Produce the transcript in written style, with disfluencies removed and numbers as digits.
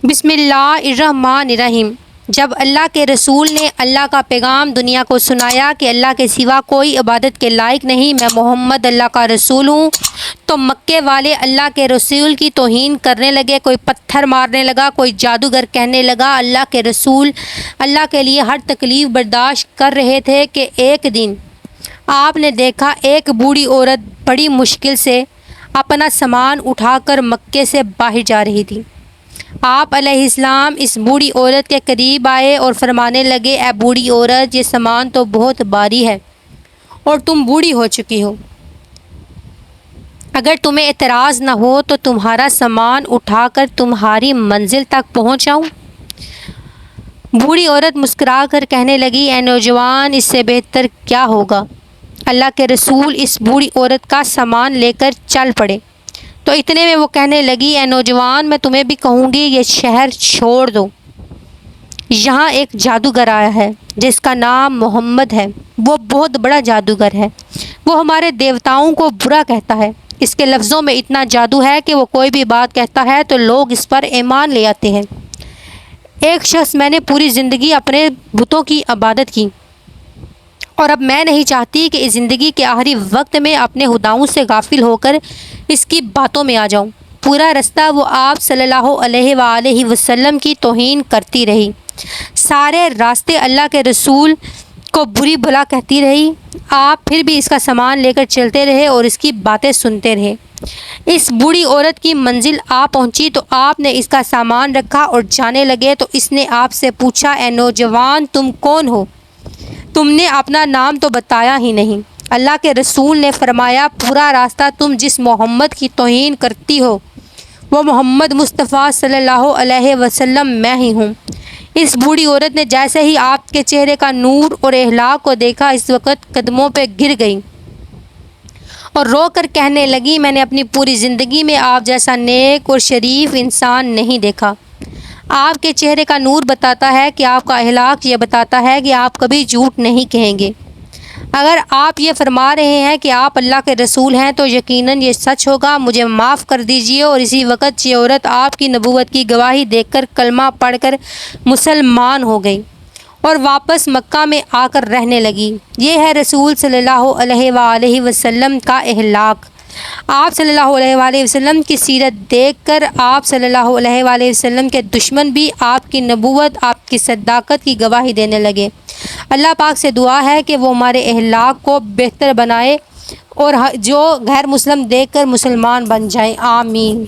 بسم اللہ الرحمن الرحیم۔ جب اللہ کے رسول نے اللہ کا پیغام دنیا کو سنایا کہ اللہ کے سوا کوئی عبادت کے لائق نہیں، میں محمد اللہ کا رسول ہوں، تو مکے والے اللہ کے رسول کی توہین کرنے لگے۔ کوئی پتھر مارنے لگا، کوئی جادوگر کہنے لگا اللہ کے رسول اللہ کے لیے ہر تکلیف برداشت کر رہے تھے کہ ایک دن آپ نے دیکھا ایک بوڑھی عورت بڑی مشکل سے اپنا سامان اٹھا کر مکے سے باہر جا رہی تھی۔ آپ علیہ السلام اس بوڑھی عورت کے قریب آئے اور فرمانے لگے، اے بوڑھی عورت، یہ سامان تو بہت بھاری ہے اور تم بوڑھی ہو چکی ہو، اگر تمہیں اعتراض نہ ہو تو تمہارا سامان اٹھا کر تمہاری منزل تک پہنچاؤں؟ بوڑھی عورت مسکرا کر کہنے لگی، اے نوجوان، اس سے بہتر کیا ہوگا؟ اللہ کے رسول اس بوڑھی عورت کا سامان لے کر چل پڑے تو اتنے میں وہ کہنے لگی، اے نوجوان، میں تمہیں بھی کہوں گی یہ شہر چھوڑ دو، یہاں ایک جادوگر آیا ہے جس کا نام محمد ہے، وہ بہت بڑا جادوگر ہے، وہ ہمارے دیوتاؤں کو برا کہتا ہے، اس کے لفظوں میں اتنا جادو ہے کہ وہ کوئی بھی بات کہتا ہے تو لوگ اس پر ایمان لے آتے ہیں۔ ایک شخص، میں نے پوری زندگی اپنے بتوں کی عبادت کی اور اب میں نہیں چاہتی کہ اس زندگی کے آخری وقت میں اپنے خداؤں سے غافل ہو کر اس کی باتوں میں آ جاؤں۔ پورا رستہ وہ آپ صلی اللہ علیہ وآلہ وسلم کی توہین کرتی رہی، سارے راستے اللہ کے رسول کو بری بھلا کہتی رہی۔ آپ پھر بھی اس کا سامان لے کر چلتے رہے اور اس کی باتیں سنتے رہے۔ اس بوڑھی عورت کی منزل آ پہنچی تو آپ نے اس کا سامان رکھا اور جانے لگے تو اس نے آپ سے پوچھا، اے نوجوان، تم کون ہو؟ تم نے اپنا نام تو بتایا ہی نہیں۔ اللہ کے رسول نے فرمایا، پورا راستہ تم جس محمد کی توہین کرتی ہو وہ محمد مصطفیٰ صلی اللہ علیہ وسلم میں ہی ہوں۔ اس بوڑھی عورت نے جیسے ہی آپ کے چہرے کا نور اور اخلاق کو دیکھا، اس وقت قدموں پہ گر گئی اور رو کر کہنے لگی، میں نے اپنی پوری زندگی میں آپ جیسا نیک اور شریف انسان نہیں دیکھا۔ آپ کے چہرے کا نور بتاتا ہے کہ آپ کا اخلاق یہ بتاتا ہے کہ آپ کبھی جھوٹ نہیں کہیں گے۔ اگر آپ یہ فرما رہے ہیں کہ آپ اللہ کے رسول ہیں تو یقیناً یہ سچ ہوگا، مجھے معاف کر دیجیے۔ اور اسی وقت یہ عورت آپ کی نبوت کی گواہی دیکھ کر کلمہ پڑھ کر مسلمان ہو گئی اور واپس مکہ میں آ کر رہنے لگی۔ یہ ہے رسول صلی اللہ علیہ وآلہ وسلم کا اخلاق۔ آپ صلی اللہ علیہ وآلہ وسلم کی سیرت دیکھ کر آپ صلی اللہ علیہ وآلہ وسلم کے دشمن بھی آپ کی نبوت، آپ کی صداقت کی گواہی دینے لگے۔ اللہ پاک سے دعا ہے کہ وہ ہمارے اخلاق کو بہتر بنائے اور جو غیر مسلم دیکھ کر مسلمان بن جائیں۔ آمین۔